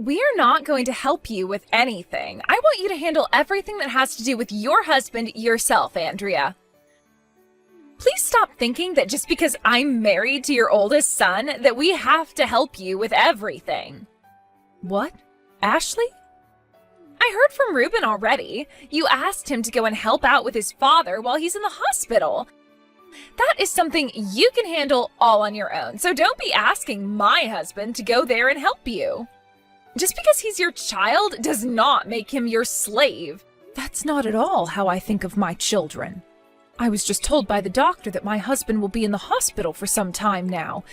We're not going to help you with anything. I want you to handle everything that has to do with your husband yourself, Andrea. Please stop thinking that just because I'm married to your oldest son, that we have to help you with everything. What? Ashley? I heard from Ruben already. You asked him to go and help out with his father while he's in the hospital. That is something you can handle all on your own, so don't be asking my husband to go there and help you. Just because he's your child does not make him your slave. That's not at all how I think of my children. I was just told by the doctor that my husband will be in the hospital for some time now.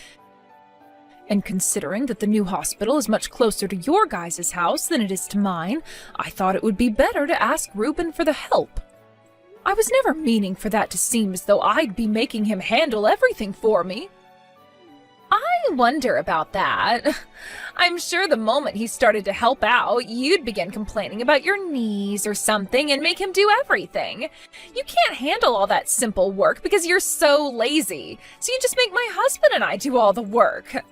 And considering that the new hospital is much closer to your guys' house than it is to mine, I thought it would be better to ask Ruben for the help. I was never meaning for that to seem as though I'd be making him handle everything for me. I wonder about that. I'm sure the moment he started to help out, you'd begin complaining about your knees or something and make him do everything. You can't handle all that simple work because you're so lazy, so you just make my husband and I do all the work.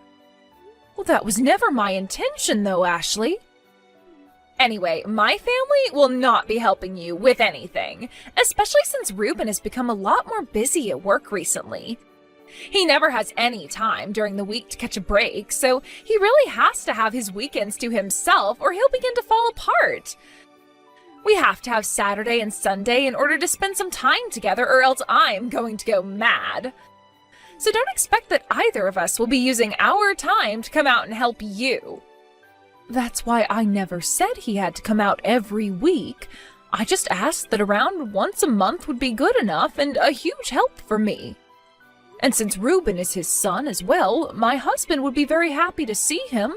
Well, that was never my intention, though, Ashley. Anyway, my family will not be helping you with anything, especially since Ruben has become a lot more busy at work recently. He never has any time during the week to catch a break, so he really has to have his weekends to himself or he'll begin to fall apart. We have to have Saturday and Sunday in order to spend some time together, or else I'm going to go mad. So don't expect that either of us will be using our time to come out and help you. That's why I never said he had to come out every week. I just asked that around once a month would be good enough and a huge help for me. And since Ruben is his son as well, my husband would be very happy to see him.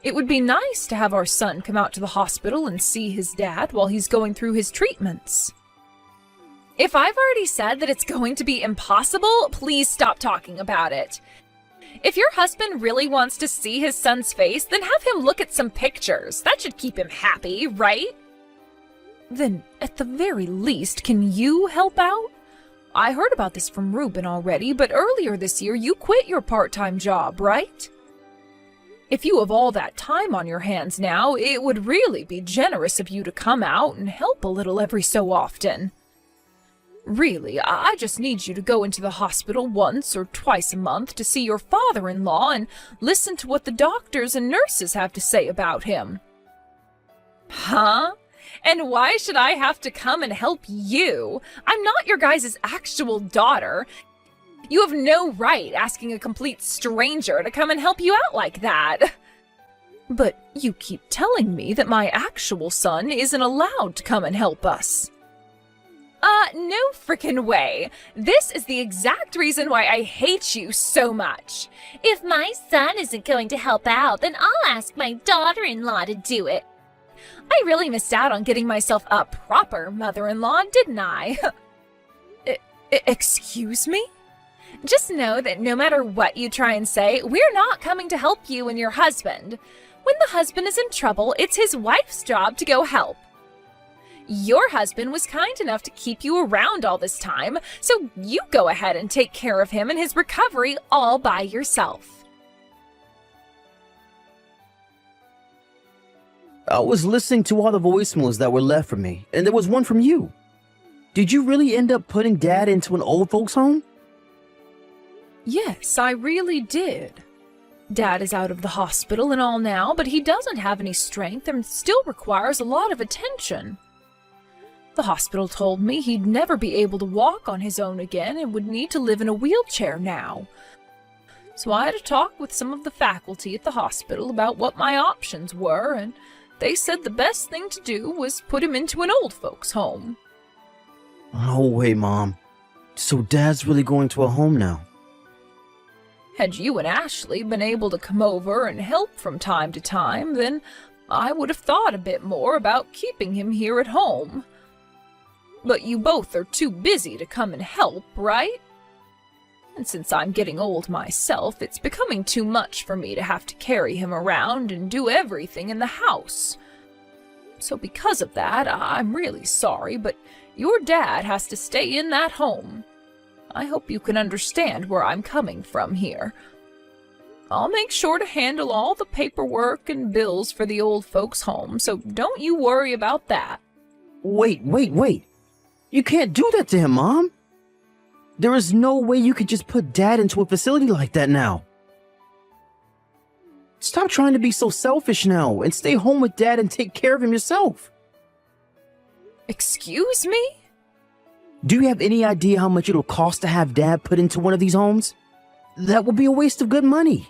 It would be nice to have our son come out to the hospital and see his dad while he's going through his treatments. If I've already said that it's going to be impossible, please stop talking about it. If your husband really wants to see his son's face, then have him look at some pictures. That should keep him happy, right? Then, at the very least, can you help out? I heard about this from Ruben already, but earlier this year you quit your part-time job, right? If you have all that time on your hands now, it would really be generous of you to come out and help a little every so often. Really, I just need you to go into the hospital once or twice a month to see your father-in-law and listen to what the doctors and nurses have to say about him. Huh? And why should I have to come and help you? I'm not your guys' actual daughter. You have no right asking a complete stranger to come and help you out like that. But you keep telling me that my actual son isn't allowed to come and help us. No frickin' way. This is the exact reason why I hate you so much. If my son isn't going to help out, then I'll ask my daughter-in-law to do it. I really missed out on getting myself a proper mother-in-law, didn't I? Excuse me? Just know that no matter what you try and say, we're not coming to help you and your husband. When the husband is in trouble, it's his wife's job to go help. Your husband was kind enough to keep you around all this time, so you go ahead and take care of him and his recovery all by yourself. I was listening to all the voicemails that were left for me, and there was one from you. Did you really end up putting Dad into an old folks home? Yes, I really did. Dad is out of the hospital and all now, but he doesn't have any strength and still requires a lot of attention. The hospital told me he'd never be able to walk on his own again and would need to live in a wheelchair now. So I had a talk with some of the faculty at the hospital about what my options were, and they said the best thing to do was put him into an old folks' home. No way, Mom. So Dad's really going to a home now? Had you and Ashley been able to come over and help from time to time, then I would have thought a bit more about keeping him here at home. But you both are too busy to come and help, right? And since I'm getting old myself, it's becoming too much for me to have to carry him around and do everything in the house. So because of that, I'm really sorry, but your dad has to stay in that home. I hope you can understand where I'm coming from here. I'll make sure to handle all the paperwork and bills for the old folks' home, so don't you worry about that. Wait. You can't do that to him, Mom. There is no way you could just put Dad into a facility like that now. Stop trying to be so selfish now and stay home with Dad and take care of him yourself. Excuse me? Do you have any idea how much it'll cost to have Dad put into one of these homes? That would be a waste of good money.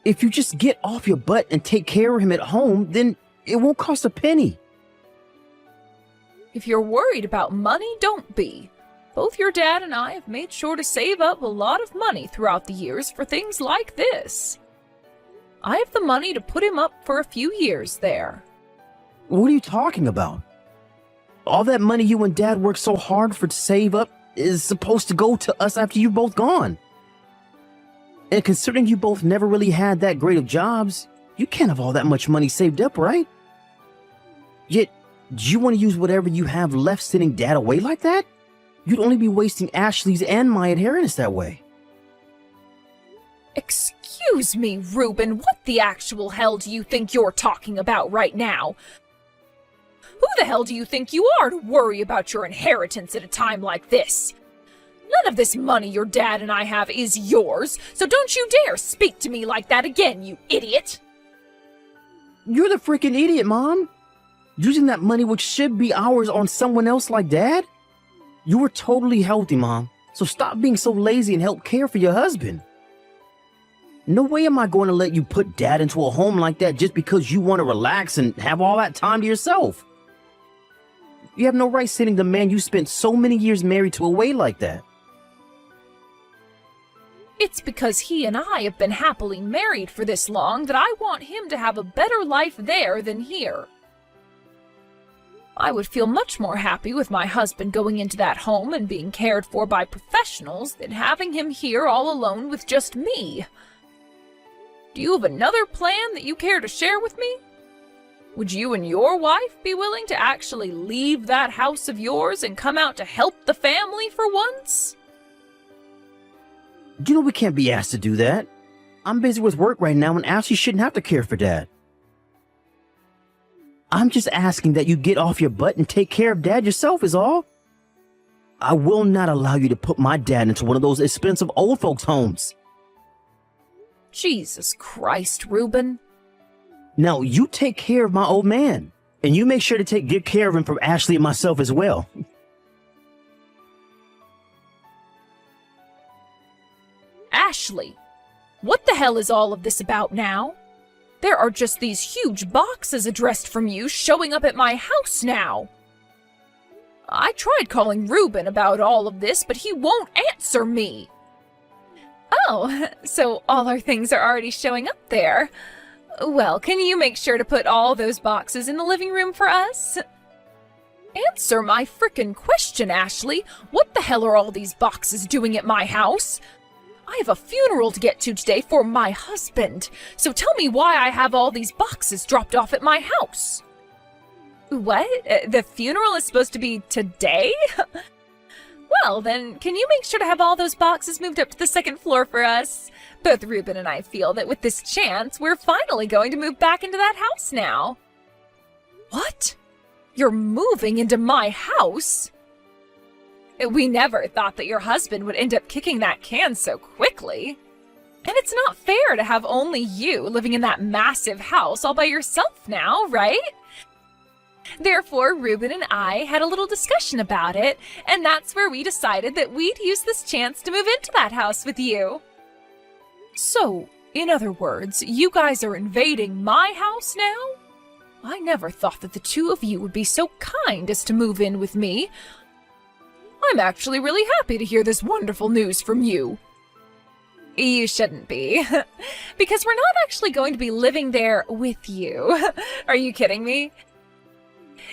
If you just get off your butt and take care of him at home, then it won't cost a penny. If you're worried about money, don't be. Both your dad and I have made sure to save up a lot of money throughout the years for things like this. I have the money to put him up for a few years there. What are you talking about? All that money you and Dad worked so hard for to save up is supposed to go to us after you're both gone. And considering you both never really had that great of jobs, you can't have all that much money saved up, right? Yet, do you want to use whatever you have left sending Dad away like that? You'd only be wasting Ashley's and my inheritance that way. Excuse me, Reuben, what the actual hell do you think you're talking about right now? Who the hell do you think you are to worry about your inheritance at a time like this? None of this money your dad and I have is yours, so don't you dare speak to me like that again, you idiot! You're the freaking idiot, Mom. Using that money which should be ours on someone else like Dad? You were totally healthy, Mom, so stop being so lazy and help care for your husband. No way am I going to let you put Dad into a home like that just because you want to relax and have all that time to yourself. You have no right sending the man you spent so many years married to away like that. It's because he and I have been happily married for this long that I want him to have a better life there than here. I would feel much more happy with my husband going into that home and being cared for by professionals than having him here all alone with just me. Do you have another plan that you care to share with me? Would you and your wife be willing to actually leave that house of yours and come out to help the family for once? You know we can't be asked to do that. I'm busy with work right now and Ashley shouldn't have to care for Dad. I'm just asking that you get off your butt and take care of Dad yourself is all. I will not allow you to put my dad into one of those expensive old folks' homes. Jesus Christ, Reuben. Now, you take care of my old man, and you make sure to take good care of him for Ashley and myself as well. Ashley, what the hell is all of this about now? There are just these huge boxes addressed from you showing up at my house now. I tried calling Reuben about all of this, but he won't answer me. Oh, so all our things are already showing up there. Well, can you make sure to put all those boxes in the living room for us? Answer my frickin' question, Ashley. What the hell are all these boxes doing at my house? I have a funeral to get to today for my husband, so tell me why I have all these boxes dropped off at my house. What? The funeral is supposed to be today? Well, then, can you make sure to have all those boxes moved up to the second floor for us? Both Reuben and I feel that with this chance, we're finally going to move back into that house now. What? You're moving into my house? We never thought that your husband would end up kicking that can so quickly. And it's not fair to have only you living in that massive house all by yourself now, right? Therefore, Reuben and I had a little discussion about it, and that's where we decided that we'd use this chance to move into that house with you. So, in other words, you guys are invading my house now? I never thought that the two of you would be so kind as to move in with me. I'm actually really happy to hear this wonderful news from you. You shouldn't be, because we're not actually going to be living there with you. Are you kidding me?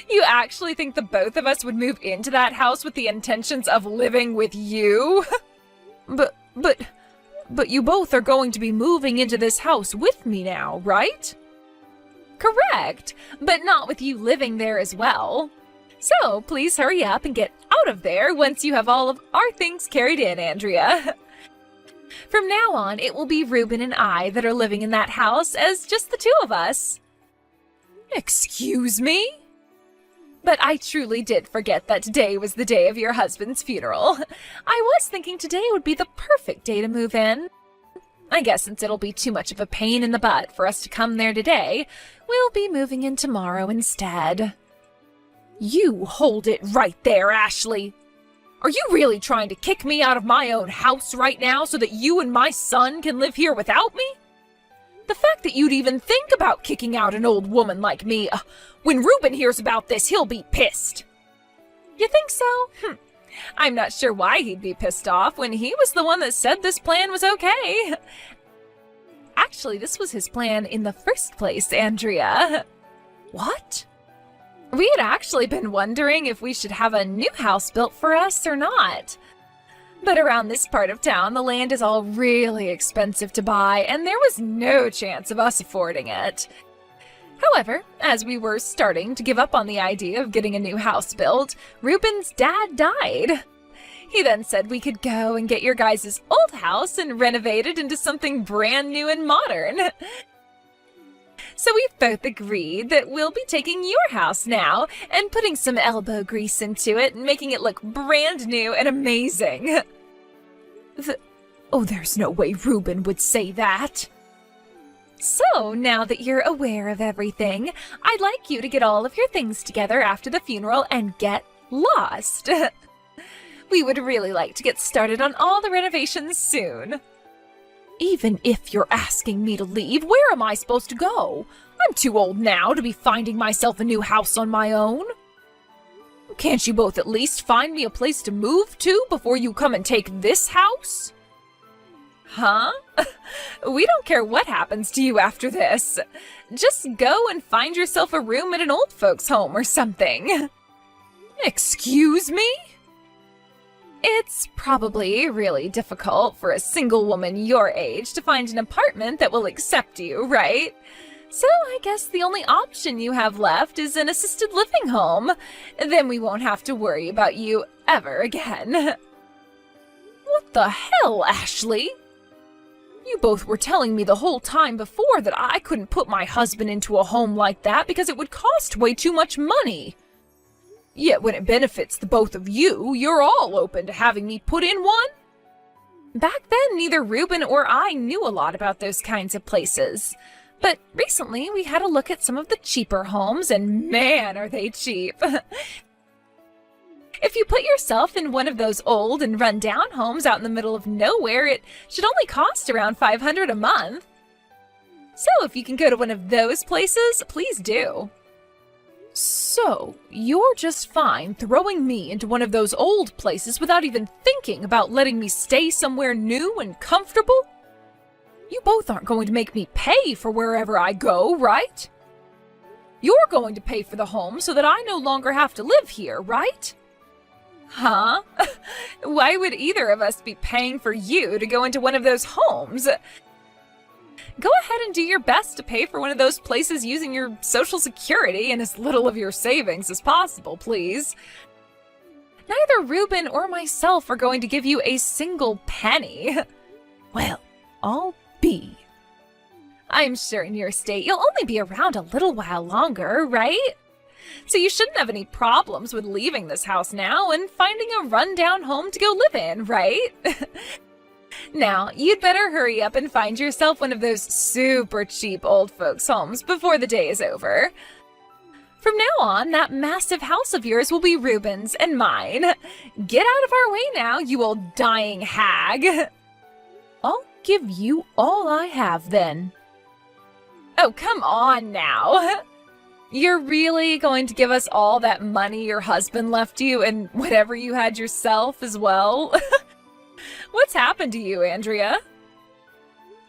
You actually think the both of us would move into that house with the intentions of living with you? But you both are going to be moving into this house with me now, right? Correct, but not with you living there as well. So please hurry up and get out of there once you have all of our things carried in, Andrea. From now on, it will be Reuben and I that are living in that house as just the two of us. Excuse me? But I truly did forget that today was the day of your husband's funeral. I was thinking today would be the perfect day to move in. I guess since it'll be too much of a pain in the butt for us to come there today, we'll be moving in tomorrow instead. You hold it right there, Ashley. Are you really trying to kick me out of my own house right now so that you and my son can live here without me? The fact that you'd even think about kicking out an old woman like me, when Reuben hears about this, he'll be pissed. You think so? I'm not sure why he'd be pissed off when he was the one that said this plan was okay. Actually, this was his plan in the first place, Andrea. What? We had actually been wondering if we should have a new house built for us or not. But around this part of town, the land is all really expensive to buy, and there was no chance of us affording it. However, as we were starting to give up on the idea of getting a new house built, Reuben's dad died. He then said we could go and get your guys' old house and renovate it into something brand new and modern. So we've both agreed that we'll be taking your house now and putting some elbow grease into it and making it look brand new and amazing. There's no way Reuben would say that. So, now that you're aware of everything, I'd like you to get all of your things together after the funeral and get lost. We would really like to get started on all the renovations soon. Even if you're asking me to leave, where am I supposed to go? I'm too old now to be finding myself a new house on my own. Can't you both at least find me a place to move to before you come and take this house? Huh? We don't care what happens to you after this. Just go and find yourself a room at an old folks' home or something. Excuse me? It's probably really difficult for a single woman your age to find an apartment that will accept you, right? So I guess the only option you have left is an assisted living home. Then we won't have to worry about you ever again. What the hell, Ashley? You both were telling me the whole time before that I couldn't put my husband into a home like that because it would cost way too much money. Yet when it benefits the both of you, you're all open to having me put in one? Back then, neither Reuben or I knew a lot about those kinds of places. But recently, we had a look at some of the cheaper homes, and man, are they cheap. If you put yourself in one of those old and run-down homes out in the middle of nowhere, it should only cost around $500 a month. So if you can go to one of those places, please do. So, you're just fine throwing me into one of those old places without even thinking about letting me stay somewhere new and comfortable? You both aren't going to make me pay for wherever I go, right? You're going to pay for the home so that I no longer have to live here, right? Huh? Why would either of us be paying for you to go into one of those homes? Go ahead and do your best to pay for one of those places using your Social Security and as little of your savings as possible, please. Neither Reuben or myself are going to give you a single penny. Well, I'll be. I'm sure in your state you'll only be around a little while longer, right? So you shouldn't have any problems with leaving this house now and finding a rundown home to go live in, right? Now, you'd better hurry up and find yourself one of those super cheap old folks' homes before the day is over. From now on, that massive house of yours will be Reuben's and mine. Get out of our way now, you old dying hag. I'll give you all I have, then. Oh, come on now. You're really going to give us all that money your husband left you and whatever you had yourself as well? What's happened to you, Andrea?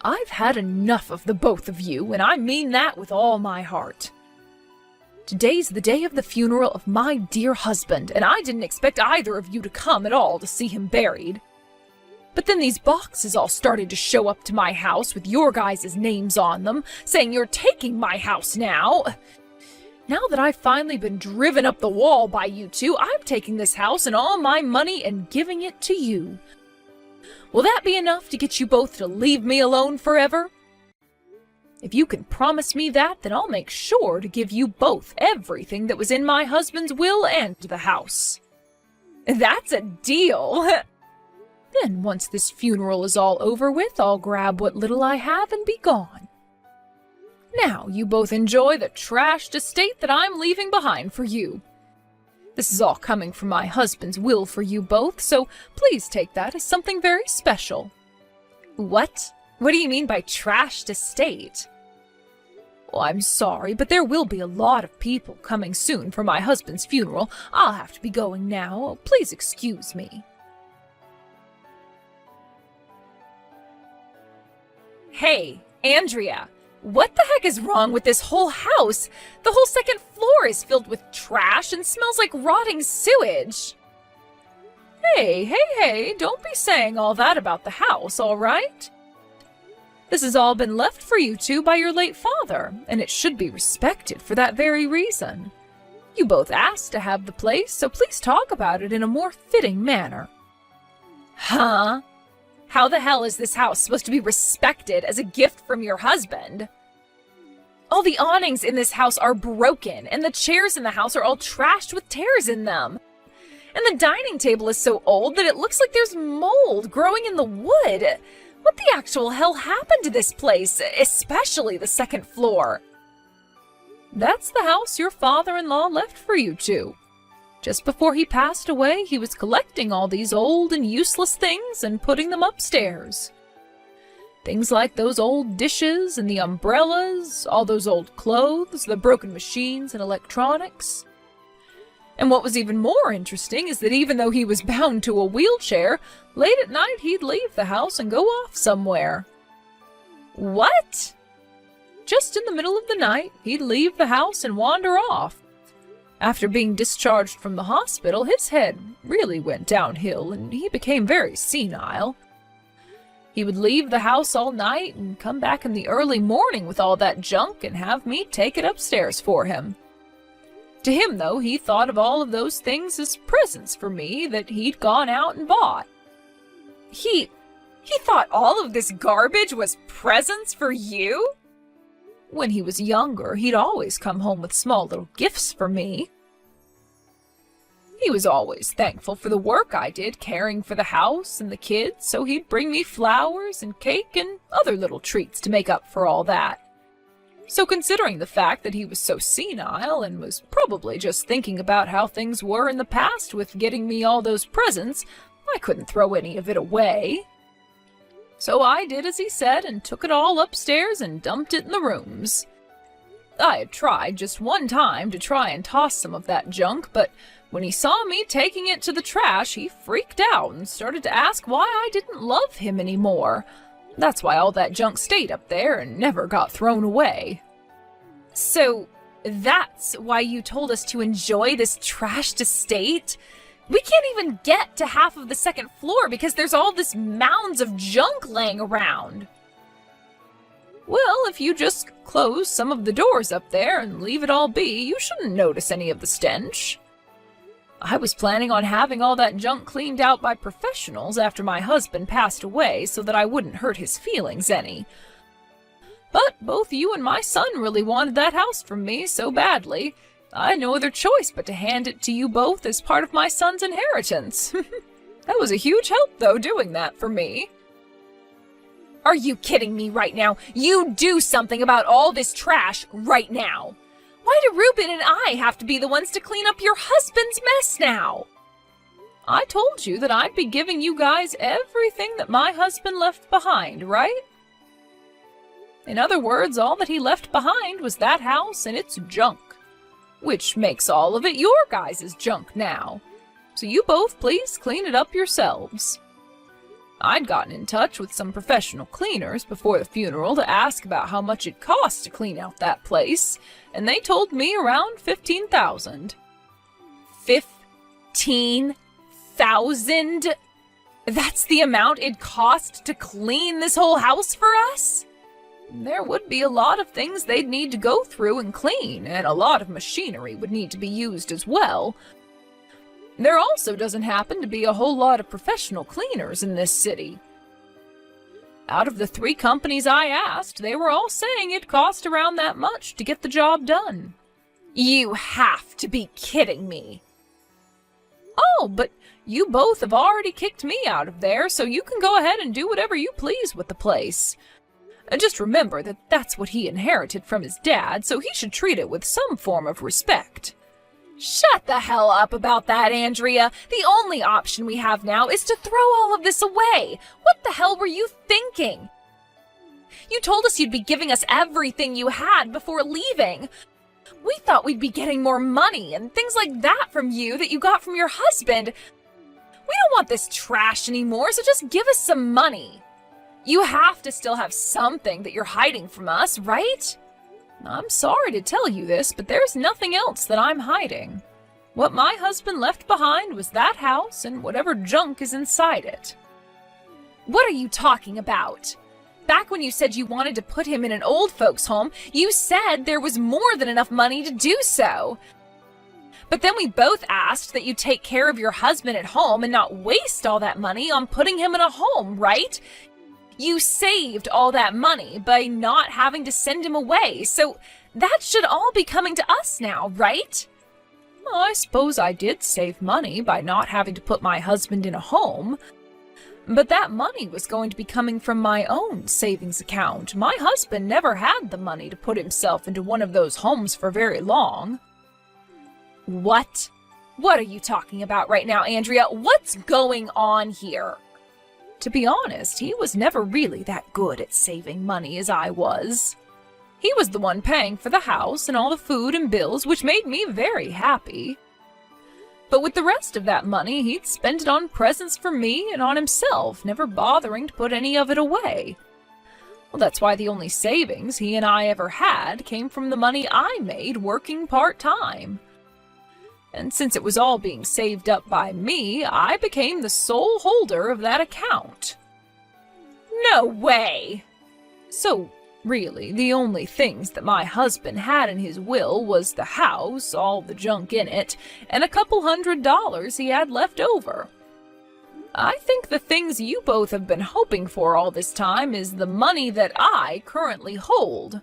I've had enough of the both of you, and I mean that with all my heart. Today's the day of the funeral of my dear husband, and I didn't expect either of you to come at all to see him buried. But then these boxes all started to show up to my house with your guys' names on them, saying you're taking my house now. Now that I've finally been driven up the wall by you two, I'm taking this house and all my money and giving it to you. Will that be enough to get you both to leave me alone forever? If you can promise me that, then I'll make sure to give you both everything that was in my husband's will and the house. That's a deal. Then once this funeral is all over with, I'll grab what little I have and be gone. Now you both enjoy the trashed estate that I'm leaving behind for you. This is all coming from my husband's will for you both, so please take that as something very special. What? What do you mean by trashed estate? Well, I'm sorry, but there will be a lot of people coming soon for my husband's funeral. I'll have to be going now. Please excuse me. Hey, Andrea, what the heck is wrong with this whole house? The whole second floor is filled with trash and smells like rotting sewage. Hey, don't be saying all that about the house, all right? This has all been left for you two by your late father, and it should be respected for that very reason. You both asked to have the place, so please talk about it in a more fitting manner. Huh? How the hell is this house supposed to be respected as a gift from your husband? All the awnings in this house are broken, and the chairs in the house are all trashed with tears in them. And the dining table is so old that it looks like there's mold growing in the wood. What the actual hell happened to this place, especially the second floor? That's the house your father-in-law left for you two. Just before he passed away, he was collecting all these old and useless things and putting them upstairs. Things like those old dishes and the umbrellas, all those old clothes, the broken machines and electronics. And what was even more interesting is that even though he was bound to a wheelchair, late at night he'd leave the house and go off somewhere. What? Just in the middle of the night, he'd leave the house and wander off. After being discharged from the hospital, his head really went downhill and he became very senile. He would leave the house all night and come back in the early morning with all that junk and have me take it upstairs for him. To him, though, he thought of all of those things as presents for me that he'd gone out and bought. He thought all of this garbage was presents for you? When he was younger, he'd always come home with small little gifts for me. He was always thankful for the work I did caring for the house and the kids, so he'd bring me flowers and cake and other little treats to make up for all that. So considering the fact that he was so senile and was probably just thinking about how things were in the past with getting me all those presents, I couldn't throw any of it away. So I did as he said and took it all upstairs and dumped it in the rooms. I had tried just one time to try and toss some of that junk, but when he saw me taking it to the trash, he freaked out and started to ask why I didn't love him anymore. That's why all that junk stayed up there and never got thrown away. So that's why you told us to enjoy this trashed estate? We can't even get to half of the second floor because there's all this mounds of junk laying around. Well, if you just close some of the doors up there and leave it all be, you shouldn't notice any of the stench. I was planning on having all that junk cleaned out by professionals after my husband passed away so that I wouldn't hurt his feelings any. But both you and my son really wanted that house from me so badly, I had no other choice but to hand it to you both as part of my son's inheritance. That was a huge help, though, doing that for me. Are you kidding me right now? You do something about all this trash right now. Why do Ruben and I have to be the ones to clean up your husband's mess now? I told you that I'd be giving you guys everything that my husband left behind, right? In other words, all that he left behind was that house and its junk, which makes all of it your guys' junk now. So you both please clean it up yourselves. I'd gotten in touch with some professional cleaners before the funeral to ask about how much it cost to clean out that place, and they told me around $15,000. $15,000? That's the amount it cost to clean this whole house for us? There would be a lot of things they'd need to go through and clean, and a lot of machinery would need to be used as well. There also doesn't happen to be a whole lot of professional cleaners in this city. Out of the 3 companies I asked, they were all saying it cost around that much to get the job done. You have to be kidding me. Oh, but you both have already kicked me out of there, so you can go ahead and do whatever you please with the place. Just remember that that's what he inherited from his dad, so he should treat it with some form of respect. Shut the hell up about that, Andrea. The only option we have now is to throw all of this away. What the hell were you thinking? You told us you'd be giving us everything you had before leaving. We thought we'd be getting more money and things like that from you that you got from your husband. We don't want this trash anymore, so just give us some money. You have to still have something that you're hiding from us, right? I'm sorry to tell you this, but there's nothing else that I'm hiding. What my husband left behind was that house and whatever junk is inside it. What are you talking about? Back when you said you wanted to put him in an old folks' home, you said there was more than enough money to do so. But then we both asked that you take care of your husband at home and not waste all that money on putting him in a home, right? You saved all that money by not having to send him away, so that should all be coming to us now, right? Well, I suppose I did save money by not having to put my husband in a home, but that money was going to be coming from my own savings account. My husband never had the money to put himself into one of those homes for very long. What? What are you talking about right now, Andrea? What's going on here? To be honest, he was never really that good at saving money as I was. He was the one paying for the house and all the food and bills, which made me very happy. But with the rest of that money, he'd spend it on presents for me and on himself, never bothering to put any of it away. Well, that's why the only savings he and I ever had came from the money I made working part-time. And since it was all being saved up by me, I became the sole holder of that account. No way! So, really, the only things that my husband had in his will was the house, all the junk in it, and a couple $100 he had left over. I think the things you both have been hoping for all this time is the money that I currently hold.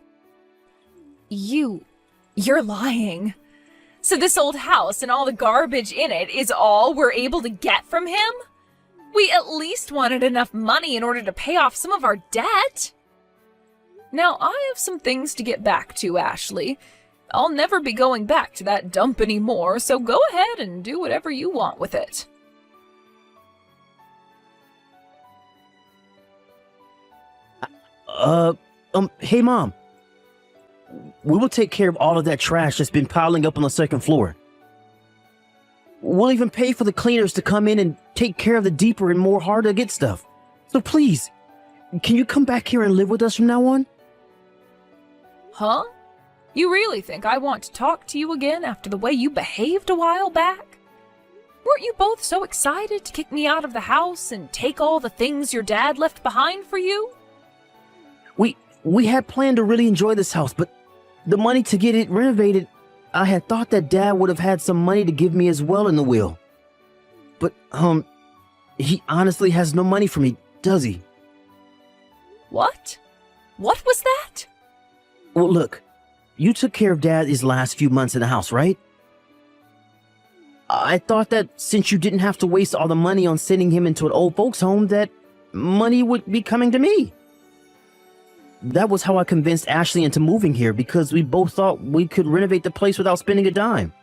You're lying. So this old house and all the garbage in it is all we're able to get from him? We at least wanted enough money in order to pay off some of our debt. Now, I have some things to get back to, Ashley. I'll never be going back to that dump anymore, so go ahead and do whatever you want with it. Hey, Mom. We will take care of all of that trash that's been piling up on the second floor. We'll even pay for the cleaners to come in and take care of the deeper and more hard-to-get stuff. So please, can you come back here and live with us from now on? Huh? You really think I want to talk to you again after the way you behaved a while back? Weren't you both so excited to kick me out of the house and take all the things your dad left behind for you? We had planned to really enjoy this house, but the money to get it renovated, I had thought that Dad would have had some money to give me as well in the will. But, he honestly has no money for me, does he? What? What was that? Well, look, you took care of Dad these last few months in the house, right? I thought that since you didn't have to waste all the money on sending him into an old folks' home, that money would be coming to me. That was how I convinced Ashley into moving here, because we both thought we could renovate the place without spending a dime.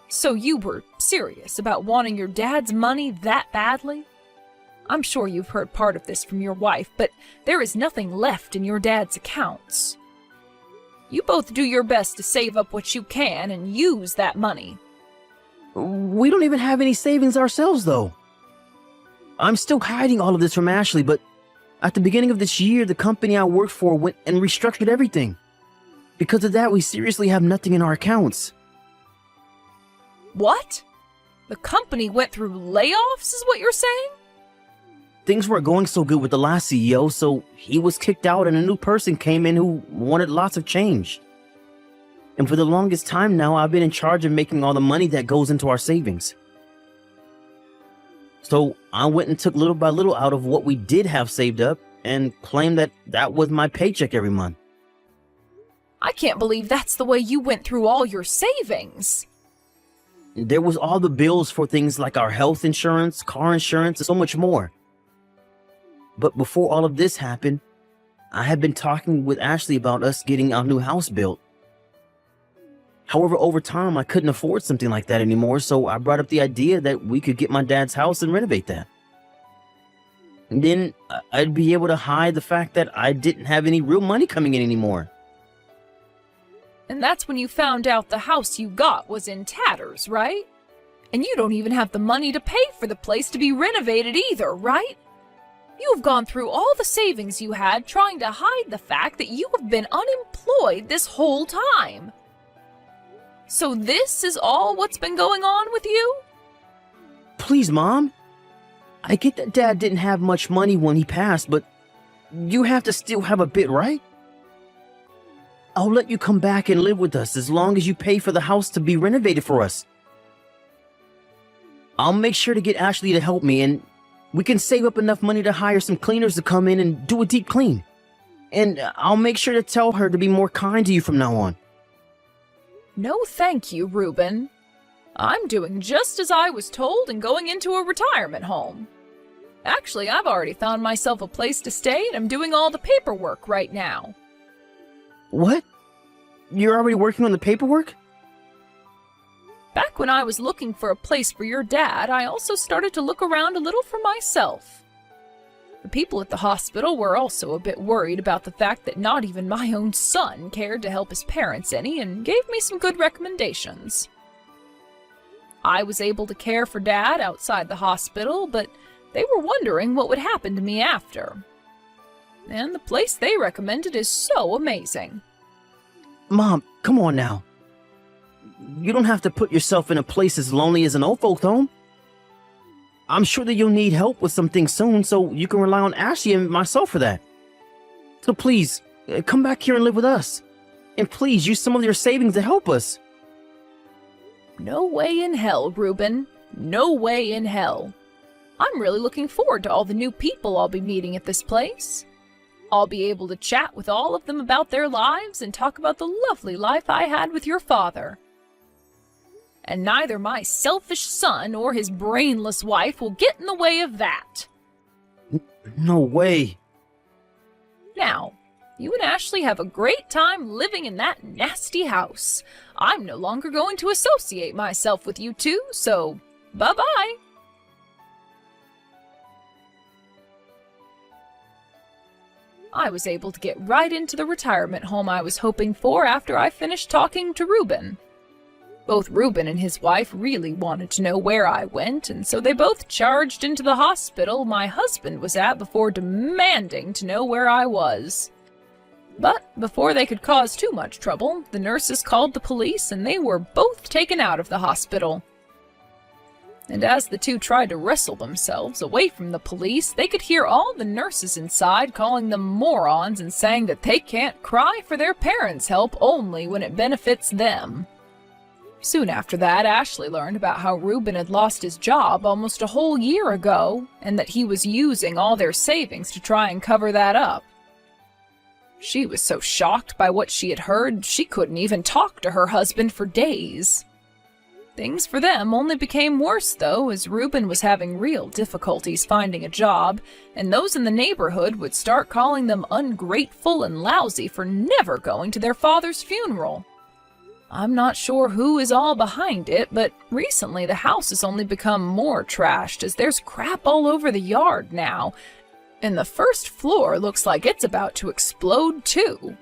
So you were serious about wanting your dad's money that badly? I'm sure you've heard part of this from your wife, but there is nothing left in your dad's accounts. You both do your best to save up what you can and use that money. We don't even have any savings ourselves, though. I'm still hiding all of this from Ashley, but at the beginning of this year, the company I worked for went and restructured everything. Because of that, we seriously have nothing in our accounts. What? The company went through layoffs, is what you're saying? Things weren't going so good with the last CEO, so he was kicked out and a new person came in who wanted lots of change. And for the longest time now, I've been in charge of making all the money that goes into our savings. So I went and took little by little out of what we did have saved up and claimed that that was my paycheck every month. I can't believe that's the way you went through all your savings. There was all the bills for things like our health insurance, car insurance, and so much more. But before all of this happened, I had been talking with Ashley about us getting our new house built. However, over time, I couldn't afford something like that anymore, so I brought up the idea that we could get my dad's house and renovate that. And then I'd be able to hide the fact that I didn't have any real money coming in anymore. And that's when you found out the house you got was in tatters, right? And you don't even have the money to pay for the place to be renovated either, right? You've gone through all the savings you had trying to hide the fact that you have been unemployed this whole time. So this is all what's been going on with you? Please, Mom. I get that Dad didn't have much money when he passed, but you have to still have a bit, right? I'll let you come back and live with us as long as you pay for the house to be renovated for us. I'll make sure to get Ashley to help me, and we can save up enough money to hire some cleaners to come in and do a deep clean. And I'll make sure to tell her to be more kind to you from now on. No thank you, Reuben. I'm doing just as I was told and going into a retirement home. Actually, I've already found myself a place to stay and I'm doing all the paperwork right now. What? You're already working on the paperwork? Back when I was looking for a place for your dad, I also started to look around a little for myself. The people at the hospital were also a bit worried about the fact that not even my own son cared to help his parents any and gave me some good recommendations. I was able to care for Dad outside the hospital, but they were wondering what would happen to me after. And the place they recommended is so amazing. Mom, come on now. You don't have to put yourself in a place as lonely as an old folks' home. I'm sure that you'll need help with some things soon, so you can rely on Ashley and myself for that. So please, come back here and live with us. And please, use some of your savings to help us. No way in hell, Reuben. No way in hell. I'm really looking forward to all the new people I'll be meeting at this place. I'll be able to chat with all of them about their lives and talk about the lovely life I had with your father. And neither my selfish son or his brainless wife will get in the way of that. No way. Now, you and Ashley have a great time living in that nasty house. I'm no longer going to associate myself with you two, so bye-bye. I was able to get right into the retirement home I was hoping for after I finished talking to Reuben. Both Reuben and his wife really wanted to know where I went, and so they both charged into the hospital my husband was at before demanding to know where I was. But before they could cause too much trouble, the nurses called the police and they were both taken out of the hospital. And as the two tried to wrestle themselves away from the police, they could hear all the nurses inside calling them morons and saying that they can't cry for their parents' help only when it benefits them. Soon after that, Ashley learned about how Reuben had lost his job almost a whole year ago, and that he was using all their savings to try and cover that up. She was so shocked by what she had heard, she couldn't even talk to her husband for days. Things for them only became worse, though, as Reuben was having real difficulties finding a job, and those in the neighborhood would start calling them ungrateful and lousy for never going to their father's funeral. I'm not sure who is all behind it, but recently the house has only become more trashed as there's crap all over the yard now, and the first floor looks like it's about to explode too.